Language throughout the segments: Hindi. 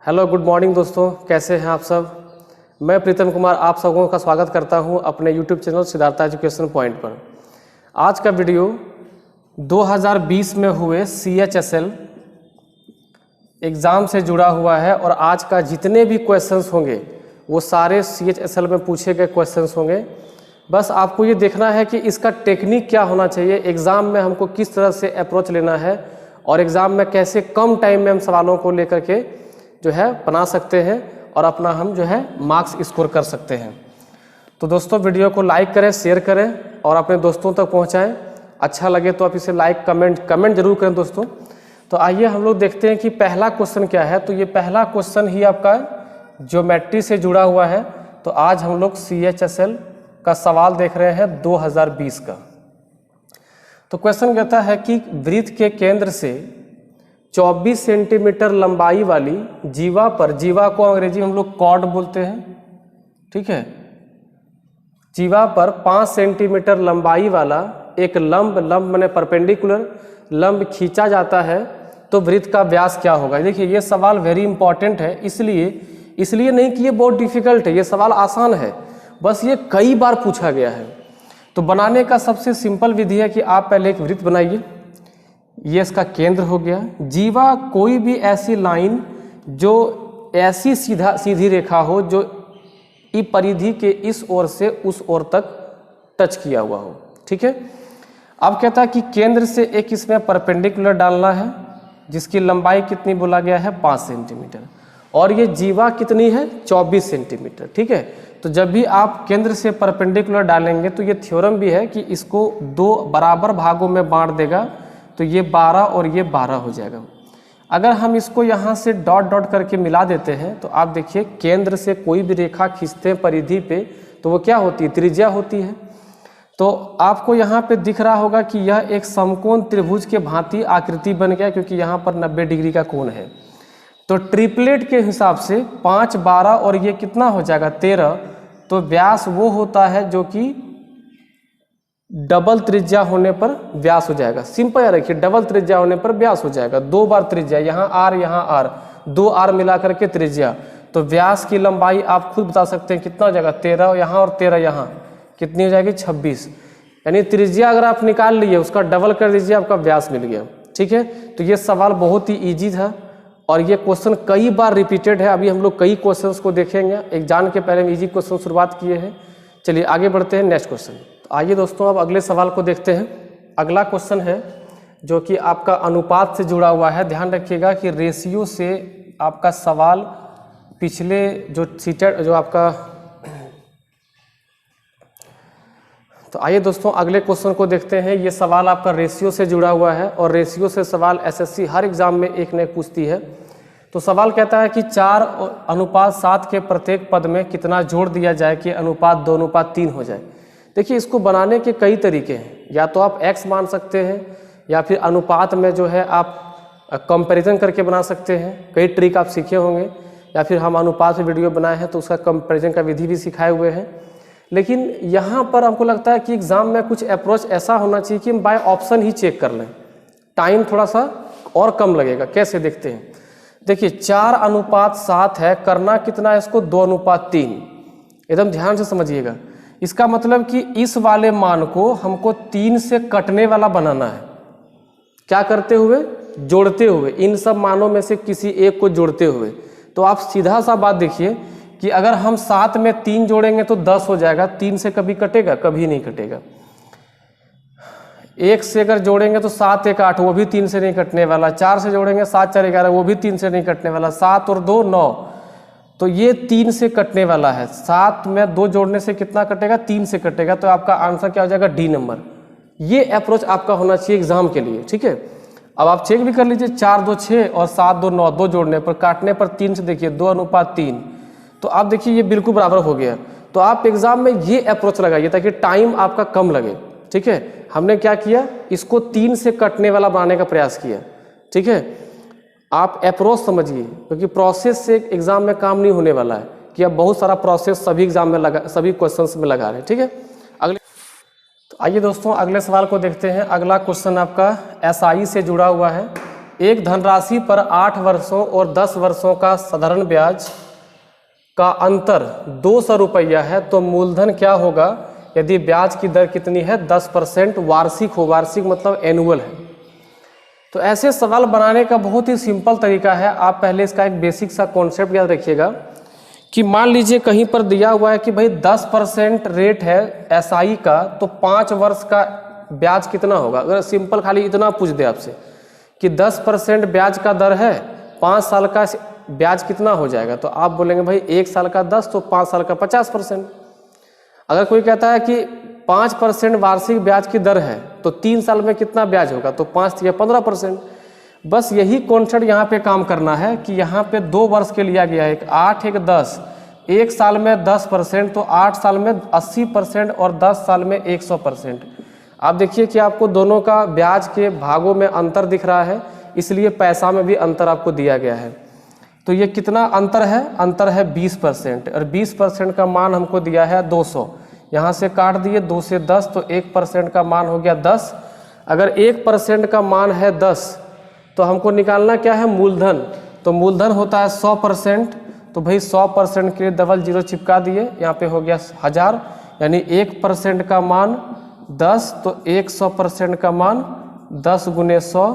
हेलो गुड मॉर्निंग दोस्तों, कैसे हैं आप सब। मैं प्रीतम कुमार आप सबों का स्वागत करता हूं अपने YouTube channel Siddharth education point पर। आज का वीडियो 2020 में हुए CHSL एग्ज़ाम से जुड़ा हुआ है और आज का जितने भी क्वेश्चंस होंगे वो सारे CHSL में पूछे गए क्वेश्चंस होंगे। बस आपको ये देखना है कि इसका टेक्निक क्या होना चाहिए, एग्ज़ाम में हमको किस तरह से अप्रोच लेना है और एग्ज़ाम में कैसे कम टाइम में हम सवालों को लेकर के जो है बना सकते हैं और अपना हम जो है मार्क्स स्कोर कर सकते हैं। तो दोस्तों वीडियो को लाइक करें, शेयर करें और अपने दोस्तों तक पहुंचाएं। अच्छा लगे तो आप इसे लाइक कमेंट जरूर करें दोस्तों। तो आइए हम लोग देखते हैं कि पहला क्वेश्चन क्या है। तो ये पहला क्वेश्चन ही आपका ज्योमेट्री से जुड़ा हुआ है। तो आज हम लोग CHSL का सवाल देख रहे हैं 2020 का। तो क्वेश्चन कहता है कि वृत्त के केंद्र से 24 सेंटीमीटर लंबाई वाली जीवा पर, जीवा को अंग्रेजी में हम लोग कॉर्ड बोलते हैं, ठीक है, जीवा पर 5 सेंटीमीटर लंबाई वाला एक लंब माने परपेंडिकुलर लंब खींचा जाता है तो वृत्त का व्यास क्या होगा। देखिए ये सवाल वेरी इंपॉर्टेंट है, इसलिए नहीं कि ये बहुत डिफिकल्ट है, ये सवाल आसान है, बस ये कई बार पूछा गया है। तो बनाने का सबसे सिंपल विधि है कि आप पहले एक वृत्त बनाइए। ये इसका केंद्र हो गया। जीवा कोई भी ऐसी लाइन जो ऐसी सीधी रेखा हो जो परिधि के इस ओर से उस ओर तक टच किया हुआ हो, ठीक है। अब कहता है कि केंद्र से एक इसमें परपेंडिकुलर डालना है जिसकी लंबाई कितनी बोला गया है 5 सेंटीमीटर और ये जीवा कितनी है 24 सेंटीमीटर, ठीक है। तो जब भी आप केंद्र से परपेंडिकुलर डालेंगे तो ये थ्योरम भी है कि इसको 2 बराबर भागों में बांट देगा तो ये 12 और ये 12 हो जाएगा। अगर हम इसको यहाँ से डॉट डॉट करके मिला देते हैं तो आप देखिए केंद्र से कोई भी रेखा खींचते हैं परिधि पे तो वो क्या होती है, त्रिज्या होती है। तो आपको यहाँ पे दिख रहा होगा कि यह एक समकोण त्रिभुज के भांति आकृति बन गया क्योंकि यहाँ पर 90 डिग्री का कोण है। तो ट्रिपलेट के हिसाब से 5, 12 और ये कितना हो जाएगा 13। तो व्यास वो होता है जो कि डबल त्रिज्या होने पर व्यास हो जाएगा। सिंपल रखिए, डबल त्रिज्या होने पर व्यास हो जाएगा। 2 बार त्रिज्या, यहाँ R यहाँ R, 2 R मिला करके त्रिज्या। तो व्यास की लंबाई आप खुद बता सकते हैं कितना हो जाएगा 13 यहाँ और 13 यहाँ, कितनी हो जाएगी 26। यानी त्रिज्या अगर आप निकाल लिए उसका डबल कर दीजिए, आपका व्यास मिल गया, ठीक है। तो ये सवाल बहुत ही ईजी था और ये क्वेश्चन कई बार रिपीटेड है। अभी हम लोग कई क्वेश्चंस को देखेंगे, एग्जाम के पहले हम ईजी क्वेश्चन शुरुआत किए हैं। चलिए आगे बढ़ते हैं नेक्स्ट क्वेश्चन। तो आइए दोस्तों अब अगले सवाल को देखते हैं। अगला क्वेश्चन है जो कि आपका अनुपात से जुड़ा हुआ है। ध्यान रखिएगा कि रेशियो से आपका सवाल पिछले जो आपका। तो आइए दोस्तों अगले क्वेश्चन को देखते हैं। ये सवाल आपका रेशियो से जुड़ा हुआ है और रेशियो से सवाल SSC हर एग्जाम में एक न एक पूछती है। तो सवाल कहता है कि 4:7 के प्रत्येक पद में कितना जोड़ दिया जाए कि अनुपात 2:3 हो जाए। देखिए इसको बनाने के कई तरीके हैं, या तो आप x मान सकते हैं या फिर अनुपात में जो है आप कंपैरिजन करके बना सकते हैं। कई ट्रिक आप सीखे होंगे, या फिर हम अनुपात से वीडियो बनाए हैं तो उसका कंपैरिजन का विधि भी सिखाए हुए हैं। लेकिन यहाँ पर हमको लगता है कि एग्ज़ाम में कुछ अप्रोच ऐसा होना चाहिए कि हम बाय ऑप्शन ही चेक कर लें, टाइम थोड़ा सा और कम लगेगा। कैसे देखते हैं, देखिए 4:7 है, करना कितना है इसको 2:3। एकदम ध्यान से समझिएगा। इसका मतलब कि इस वाले मान को हमको 3 से कटने वाला बनाना है। क्या करते हुए, जोड़ते हुए, इन सब मानों में से किसी एक को जोड़ते हुए। तो आप सीधा सा बात देखिए कि अगर हम 7 में 3 जोड़ेंगे तो 10 हो जाएगा। 3 से कभी कटेगा, कभी नहीं कटेगा। 1 से अगर जोड़ेंगे तो 7 1 8, वो भी 3 से नहीं कटने वाला। 4 से जोड़ेंगे 7 4 11, वो भी 3 से नहीं कटने वाला। 7 और 2 9, तो ये 3 से कटने वाला है। 7 में 2 जोड़ने से कितना कटेगा, 3 से कटेगा। तो आपका आंसर क्या हो जाएगा, D नंबर। ये अप्रोच आपका होना चाहिए एग्जाम के लिए, ठीक है। अब आप चेक भी कर लीजिए, 4 2 6 और 7 2 9, 2 जोड़ने पर काटने पर 3 से देखिए 2:3। तो आप देखिए ये बिल्कुल बराबर हो गया। तो आप एग्जाम में ये अप्रोच लगाइए ताकि टाइम आपका कम लगे, ठीक है। हमने क्या किया, इसको 3 से कटने वाला बनाने का प्रयास किया, ठीक है। आप अप्रोच समझिए क्योंकि प्रोसेस से एग्जाम में काम नहीं होने वाला है कि आप बहुत सारा प्रोसेस सभी एग्जाम में सभी क्वेश्चंस में लगा रहे हैं, ठीक है। अगले तो आइए दोस्तों अगले सवाल को देखते हैं। अगला क्वेश्चन आपका SI से जुड़ा हुआ है। एक धनराशि पर 8 वर्षों और 10 वर्षों का साधारण ब्याज का अंतर 200 रुपया है तो मूलधन क्या होगा यदि ब्याज की दर कितनी है 10% वार्षिक हो। वार्षिक मतलब एनुअल है। तो ऐसे सवाल बनाने का बहुत ही सिंपल तरीका है। आप पहले इसका एक बेसिक सा कॉन्सेप्ट याद रखिएगा कि मान लीजिए कहीं पर दिया हुआ है कि भाई 10% रेट है एसआई का, तो 5 वर्ष का ब्याज कितना होगा। अगर सिंपल खाली इतना पूछ दे आपसे कि 10% ब्याज का दर है, 5 साल का ब्याज कितना हो जाएगा, तो आप बोलेंगे भाई 1 साल का 10 तो 5 साल का 50%। अगर कोई कहता है कि 5% वार्षिक ब्याज की दर है तो 3 साल में कितना ब्याज होगा, तो 5 या 15%। बस यही कॉन्सेप्ट यहाँ पे काम करना है कि यहाँ पे 2 वर्ष के लिया गया है, 8 एक 10, 1 साल में 10% तो 8 साल में 80% और 10 साल में 100%। आप देखिए कि आपको दोनों का ब्याज के भागों में अंतर दिख रहा है, इसलिए पैसा में भी अंतर आपको दिया गया है। तो ये कितना अंतर है, अंतर है 20% और 20% का मान हमको दिया है 200। यहाँ से काट दिए 2 से 10 तो 1% का मान हो गया 10। अगर 1% का मान है 10 तो हमको निकालना क्या है, मूलधन। तो मूलधन होता है 100%, तो भाई 100% के लिए डबल जीरो चिपका दिए, यहाँ पे हो गया 1000, यानी 1% का मान 10 तो 100% का मान 10 गुने 100।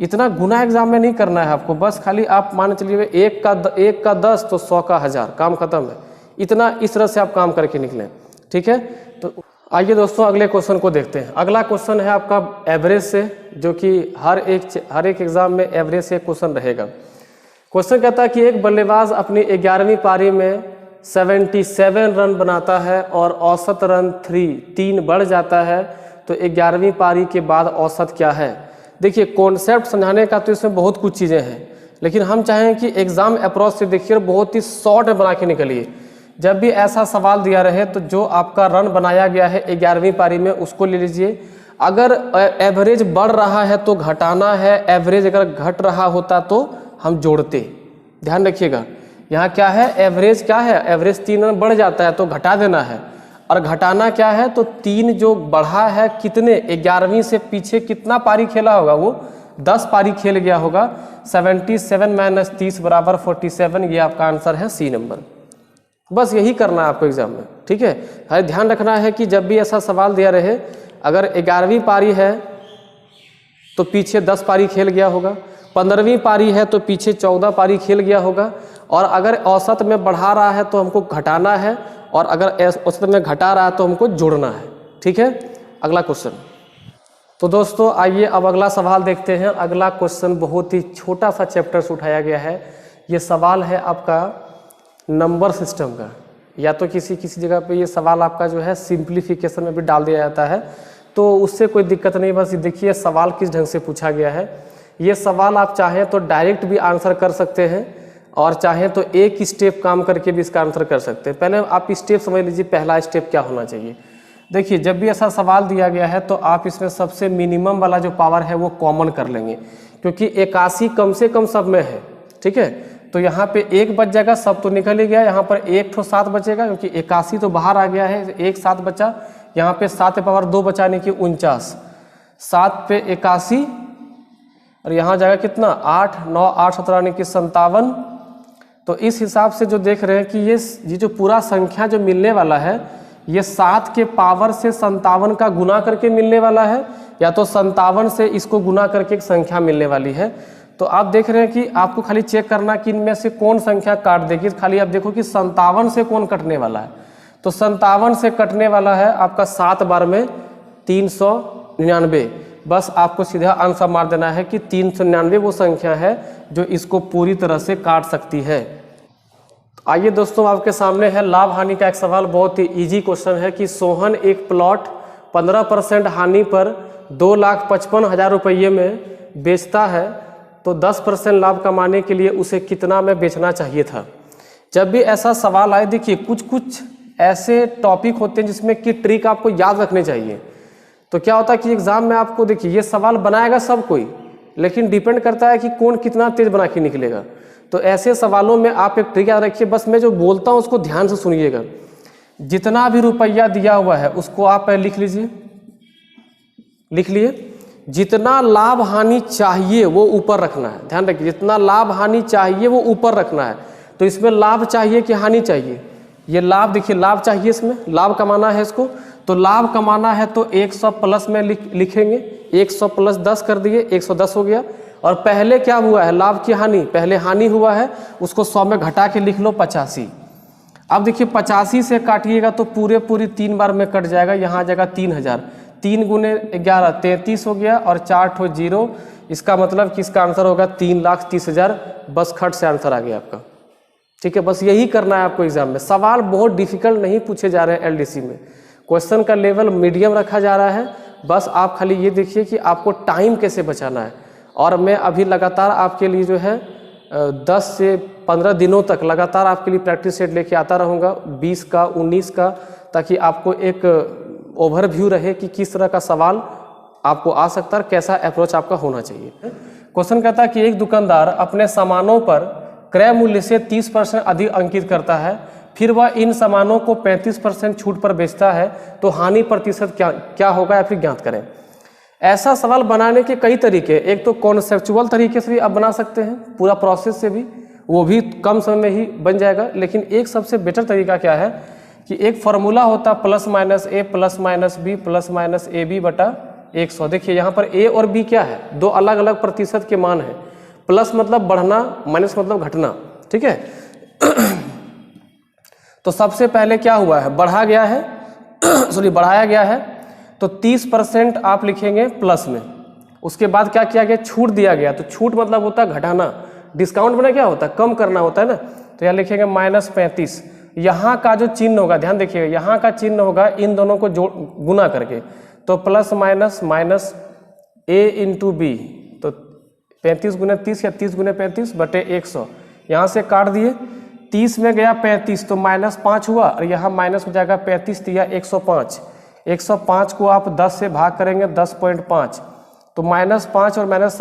इतना गुना एग्जाम में नहीं करना है आपको, बस खाली आप मान चलिए 1 का 10 तो 100 का 1000, काम खत्म है। इतना इस तरह से आप काम करके निकलें, ठीक है। तो आइए दोस्तों अगले क्वेश्चन को देखते हैं। अगला क्वेश्चन है आपका एवरेज से, जो कि हर एक एग्जाम में एवरेज से क्वेश्चन रहेगा। क्वेश्चन कहता है कि एक बल्लेबाज अपनी 11वीं पारी में 77 रन बनाता है और औसत रन 3 बढ़ जाता है, तो 11वीं पारी के बाद औसत क्या है। देखिए कॉन्सेप्ट समझाने का तो इसमें बहुत कुछ चीज़ें हैं, लेकिन हम चाहें कि एग्जाम अप्रोच से देखिए बहुत ही शॉर्ट में बना के निकलिए। जब भी ऐसा सवाल दिया रहे तो जो आपका रन बनाया गया है 11वीं पारी में उसको ले लीजिए। अगर एवरेज बढ़ रहा है तो घटाना है, एवरेज अगर घट रहा होता तो हम जोड़ते। ध्यान रखिएगा यहाँ क्या है, एवरेज क्या है, एवरेज 3 रन बढ़ जाता है तो घटा देना है, और घटाना क्या है तो 3 जो बढ़ा है कितने 11वीं से पीछे कितना पारी खेला होगा, वो 10 पारी खेल गया होगा। 77 माइनस 30 बराबर 47, ये आपका आंसर है सी नंबर। बस यही करना है आपको एग्जाम में, ठीक है। हमें ध्यान रखना है कि जब भी ऐसा सवाल दिया रहे, अगर 11वीं पारी है तो पीछे 10 पारी खेल गया होगा, 15वीं पारी है तो पीछे 14 पारी खेल गया होगा, और अगर औसत में बढ़ा रहा है तो हमको घटाना है, और अगर औसत में घटा रहा है तो हमको जोड़ना है, ठीक है। अगला क्वेश्चन। तो दोस्तों आइए अब अगला सवाल देखते हैं। अगला क्वेश्चन बहुत ही छोटा सा चैप्टर से उठाया गया है। ये सवाल है आपका नंबर सिस्टम का, या तो किसी जगह पे ये सवाल आपका जो है सिंप्लीफिकेशन में भी डाल दिया जाता है, तो उससे कोई दिक्कत नहीं। बस देखिए सवाल किस ढंग से पूछा गया है। ये सवाल आप चाहें तो डायरेक्ट भी आंसर कर सकते हैं, और चाहें तो एक स्टेप काम करके भी इसका आंसर कर सकते हैं। पहले आप स्टेप समझ लीजिए, पहला स्टेप क्या होना चाहिए। देखिए जब भी ऐसा सवाल दिया गया है तो आप इसमें सबसे मिनिमम वाला जो पावर है वो कॉमन कर लेंगे, क्योंकि 81 कम से कम सब में है, ठीक है। तो यहाँ पे 1 बच जाएगा, सब तो निकल ही गया। यहाँ पर 1 तो 7 बचेगा, क्योंकि 81 तो बाहर आ गया है, 1 7 बचा। यहाँ पे 7 पे पावर 2 बचाने की 49, 7 पे 81, और यहाँ जाएगा कितना 8 9 8 17 यानी कि 57। तो इस हिसाब से जो देख रहे हैं कि ये जो पूरा संख्या जो मिलने वाला है, ये 7 के पावर से 57 का गुना करके मिलने वाला है, या तो 57 से इसको गुना करके एक संख्या मिलने वाली है। तो आप देख रहे हैं कि आपको खाली चेक करना कि इनमें से कौन संख्या काट देगी। खाली आप देखो कि 57 से कौन कटने वाला है, तो 57 से कटने वाला है आपका 7 बार में 399। बस आपको सीधा आंसर मार देना है कि 399 वो संख्या है जो इसको पूरी तरह से काट सकती है। तो आइए दोस्तों आपके सामने है लाभ हानि का एक सवाल। बहुत ही इजी क्वेश्चन है कि सोहन एक प्लॉट 15% हानि पर 2,55,000 रुपये में बेचता है, तो 10% लाभ कमाने के लिए उसे कितना में बेचना चाहिए था। जब भी ऐसा सवाल आए, देखिए कुछ ऐसे टॉपिक होते हैं जिसमें कि ट्रिक आपको याद रखने चाहिए। तो क्या होता है कि एग्जाम में आपको देखिए ये सवाल बनाएगा सब कोई, लेकिन डिपेंड करता है कि कौन कितना तेज बना के निकलेगा। तो ऐसे सवालों में आप एक ट्रिक याद रखिए, बस मैं जो बोलता हूँ उसको ध्यान से सुनिएगा। जितना भी रुपया दिया हुआ है उसको आप लिख लीजिए, लिख लिए। जितना लाभ हानि चाहिए वो ऊपर रखना है। ध्यान रखिए, जितना लाभ हानि चाहिए वो ऊपर रखना है। तो इसमें लाभ चाहिए कि हानि चाहिए? ये लाभ, देखिए लाभ चाहिए, इसमें लाभ कमाना है इसको। तो लाभ कमाना है तो 100 प्लस में लिखेंगे, 100 प्लस 10 कर दिए, 110 हो गया। और पहले क्या हुआ है, लाभ की हानि, पहले हानि हुआ है, उसको 100 में घटा के लिख लो 85। अब देखिए 85 से काटिएगा तो पूरी 3 बार में कट जाएगा, यहाँ आ जाएगा 3000। 3 गुने 11 33 हो गया और 4 ठो 0। इसका मतलब कि इसका आंसर होगा 3,30,000। बस खट से आंसर आ गया आपका। ठीक है, बस यही करना है आपको एग्जाम में। सवाल बहुत डिफिकल्ट नहीं पूछे जा रहे हैं एलडीसी में, क्वेश्चन का लेवल मीडियम रखा जा रहा है। बस आप खाली ये देखिए कि आपको टाइम कैसे बचाना है। और मैं अभी लगातार आपके लिए जो है 10 से 15 दिनों तक लगातार आपके लिए प्रैक्टिस सेट लेके आता रहूँगा, 20 का 19 का, ताकि आपको एक ओवरव्यू रहे कि किस तरह का सवाल आपको आ सकता है, कैसा अप्रोच आपका होना चाहिए। क्वेश्चन कहता है कि एक दुकानदार अपने सामानों पर क्रय मूल्य से 30% अधिक अंकित करता है, फिर वह इन सामानों को 35% छूट पर बेचता है, तो हानि प्रतिशत क्या होगा या फिर ज्ञात करें। ऐसा सवाल बनाने के कई तरीके, एक तो कॉन्सेप्चुअल तरीके से भी आप बना सकते हैं, पूरा प्रोसेस से भी, वो भी कम समय में ही बन जाएगा। लेकिन एक सबसे बेटर तरीका क्या है कि एक फार्मूला होता plus minus A plus minus B plus minus A B बटा 100। देखिए यहाँ पर ए और बी क्या है, दो अलग अलग प्रतिशत के मान है। प्लस मतलब बढ़ना, माइनस मतलब घटना। ठीक है तो सबसे पहले क्या हुआ है, बढ़ा गया है बढ़ाया गया है, तो 30% आप लिखेंगे प्लस में। उसके बाद क्या किया गया, छूट दिया गया। तो छूट मतलब होता है घटाना, डिस्काउंट में क्या होता है, कम करना होता है ना। तो यहाँ लिखेंगे -35। यहाँ का जो चिन्ह होगा, ध्यान देखिएगा, यहाँ का चिन्ह होगा इन दोनों को गुना करके, तो प्लस माइनस माइनस ए इंटू बी, तो 35 गुने 30 या 30 गुने 35 बटे 100। यहाँ से काट दिए, 30 में गया 35 तो -5 हुआ, और यहाँ माइनस हो जाएगा 35 दिया 105। 105 को आप 10 से भाग करेंगे 10.5, तो -5 और माइनस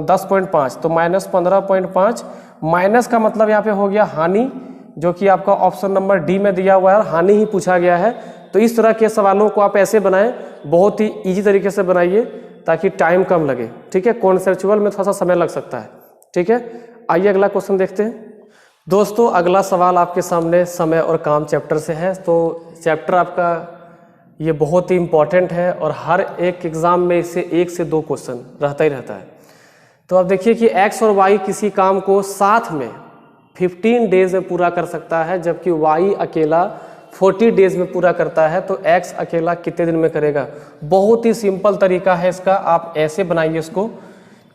10.5 तो -15.5। माइनस का मतलब यहाँ पे हो गया हानि, जो कि आपका ऑप्शन नंबर डी में दिया हुआ है, हानि ही पूछा गया है। तो इस तरह के सवालों को आप ऐसे बनाएं, बहुत ही इजी तरीके से बनाइए ताकि टाइम कम लगे। ठीक है, कॉन्सेप्चुअल में थोड़ा सा समय लग सकता है। ठीक है, आइए अगला क्वेश्चन देखते हैं। दोस्तों अगला सवाल आपके सामने समय और काम चैप्टर से है। तो चैप्टर आपका ये बहुत ही इम्पॉर्टेंट है और हर एक एग्ज़ाम में इससे 1 से 2 क्वेश्चन रहता ही रहता है। तो आप देखिए कि x और y किसी काम को साथ में 15 डेज में पूरा कर सकता है, जबकि y अकेला 40 डेज में पूरा करता है। तो x अकेला कितने दिन में करेगा। बहुत ही सिंपल तरीका है इसका, आप ऐसे बनाइए इसको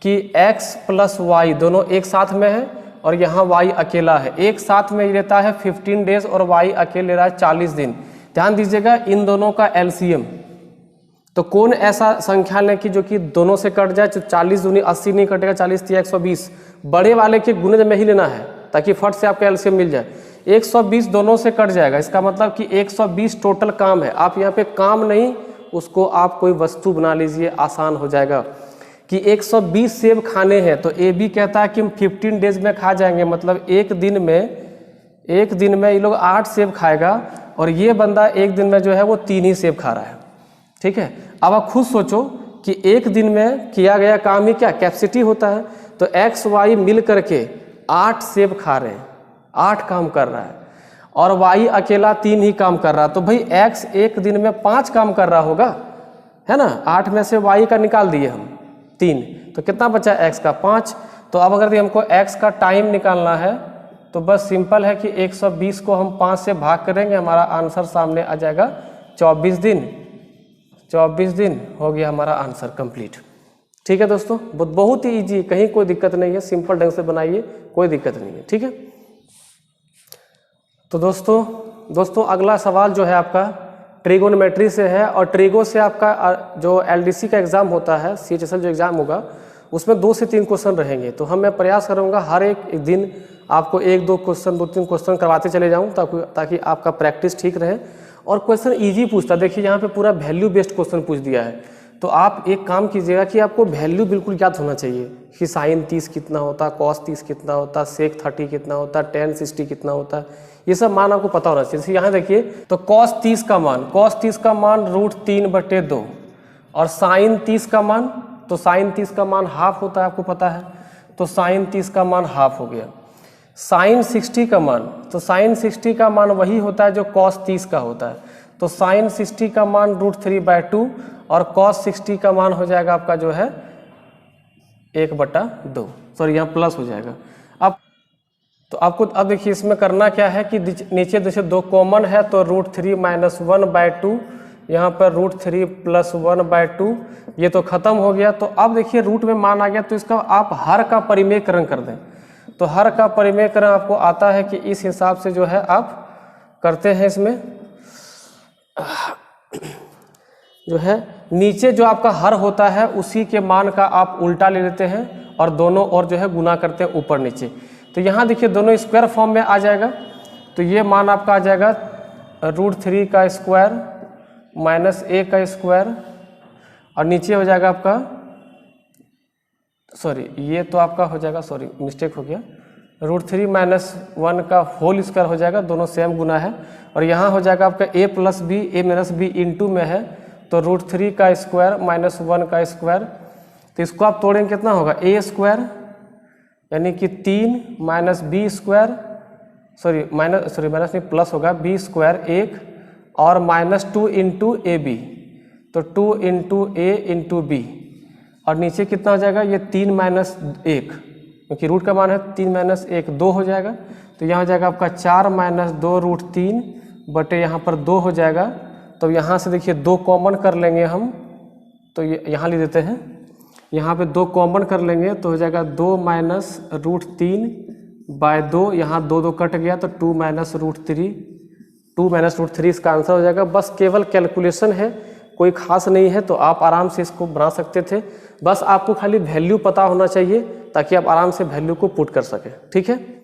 कि x प्लस y दोनों एक साथ में है और यहाँ y अकेला है, एक साथ में लेता है 15 डेज और y अकेले ले रहा है 40 दिन। ध्यान दीजिएगा इन दोनों का एलसीएम, तो कौन ऐसा संख्या लें कि जो कि दोनों से कट जाए। 40 दूनी 80 नहीं कटेगा, 40 तिया 120, बड़े वाले के गुणे में ही लेना है ताकि फट से आपका एलसीएम मिल जाए। 120 दोनों से कट जाएगा, इसका मतलब कि 120 टोटल काम है। आप यहाँ पे काम नहीं, उसको आप कोई वस्तु बना लीजिए, आसान हो जाएगा। कि 120 सेब खाने हैं, तो ए बी कहता है कि हम 15 डेज में खा जाएंगे, मतलब एक दिन में ये लोग 8 सेब खाएगा, और ये बंदा एक दिन में जो है वो 3 ही सेब खा रहा है। ठीक है, अब आप खुद सोचो कि एक दिन में किया गया काम ही क्या कैपेसिटी होता है। तो एक्स वाई मिल करके 8 सेब खा रहे हैं, 8 काम कर रहा है, और वाई अकेला 3 ही काम कर रहा है। तो भाई एक्स एक दिन में 5 काम कर रहा होगा, है ना। 8 में से वाई का निकाल दिए हम 3, तो कितना बचा एक्स का 5। तो अब अगर हमको एक्स का टाइम निकालना है तो बस सिंपल है कि 120 को हम 5 से भाग करेंगे, हमारा आंसर सामने आ जाएगा 24 दिन। 24 दिन हो गया हमारा आंसर कंप्लीट। ठीक है दोस्तों, बहुत ही इजी, कहीं कोई दिक्कत नहीं है, सिंपल ढंग से बनाइए, कोई दिक्कत नहीं है। ठीक है, तो दोस्तों अगला सवाल जो है आपका ट्रिगोनोमेट्री से है, और ट्रिगो से आपका जो एलडीसी का एग्ज़ाम होता है, सीएचएसएल जो एग्ज़ाम होगा उसमें 2 से 3 क्वेश्चन रहेंगे। तो मैं प्रयास करूँगा हर एक दिन आपको 1-2 क्वेश्चन 2-3 क्वेश्चन करवाते चले जाऊँ, ताकि आपका प्रैक्टिस ठीक रहे। और क्वेश्चन इजी पूछता, देखिए यहाँ पे पूरा वैल्यू बेस्ड क्वेश्चन पूछ दिया है। तो आप एक काम कीजिएगा कि आपको वैल्यू बिल्कुल याद होना चाहिए कि साइन 30 कितना होता है, कॉस 30 कितना होता है, सेक 30 कितना होता है, टेन 60 कितना होता है, ये सब मान आपको पता होना चाहिए। जैसे यहाँ देखिए, तो कॉस 30 का मान √3/2, और साइन 30 का मान तो साइन 30 का मान हाफ होता है, आपको पता है, तो साइन 30 का मान हाफ हो गया। साइन 60 का मान, तो साइन 60 का मान वही होता है जो कॉस 30 का होता है, तो साइन 60 का मान √3/2 और कॉस 60 का मान हो जाएगा आपका जो है 1/2, सॉरी यहाँ प्लस हो जाएगा। अब तो आपको अब देखिए इसमें करना क्या है कि नीचे जैसे 2 कॉमन है तो √3 - 1/2, यहाँ पर √3 + 1/2, ये तो खत्म हो गया। तो अब देखिए रूट में मान आ गया, तो इसका आप हर का परिमेयकरण कर दें, तो हर का परिमेयकरण आपको आता है कि इस हिसाब से जो है आप करते हैं। इसमें जो है नीचे जो आपका हर होता है उसी के मान का आप उल्टा ले लेते हैं और दोनों और जो है गुना करते हैं ऊपर नीचे। तो यहाँ देखिए दोनों स्क्वायर फॉर्म में आ जाएगा, तो ये मान आपका आ जाएगा √3 का स्क्वायर - a का स्क्वायर और नीचे हो जाएगा आपका, सॉरी ये तो आपका हो जाएगा, सॉरी मिस्टेक हो गया, √3 - 1 का होल स्क्वायर हो जाएगा, दोनों सेम गुना है। और यहाँ हो जाएगा आपका a + b, a - b into में है, तो √3 का स्क्वायर - 1 का स्क्वायर, तो इसको आप तोड़ेंगे कितना होगा, a स्क्वायर यानी कि 3 - b स्क्वायर, सॉरी माइनस नहीं प्लस होगा, b स्क्वायर 1 और -2 इंटू ab, तो 2 इंटू a इंटू b, और नीचे कितना हो जाएगा, ये 3 - 1 क्योंकि रूट का मान है 3 - 1 2 हो जाएगा, तो यहाँ हो जाएगा आपका 4 - 2 √3 बटे यहाँ पर 2 हो जाएगा। तो यहाँ से देखिए 2 कॉमन कर लेंगे हम, तो ये यहाँ ले देते हैं, यहाँ पे 2 कॉमन कर लेंगे तो हो जाएगा 2 - √3/2, यहाँ 2 कट गया तो 2 - √3, 2 - √3 इसका आंसर हो जाएगा। बस केवल कैलकुलेशन है, कोई खास नहीं है, तो आप आराम से इसको बना सकते थे। बस आपको खाली वैल्यू पता होना चाहिए ताकि आप आराम से वैल्यू को पुट कर सकें, ठीक है।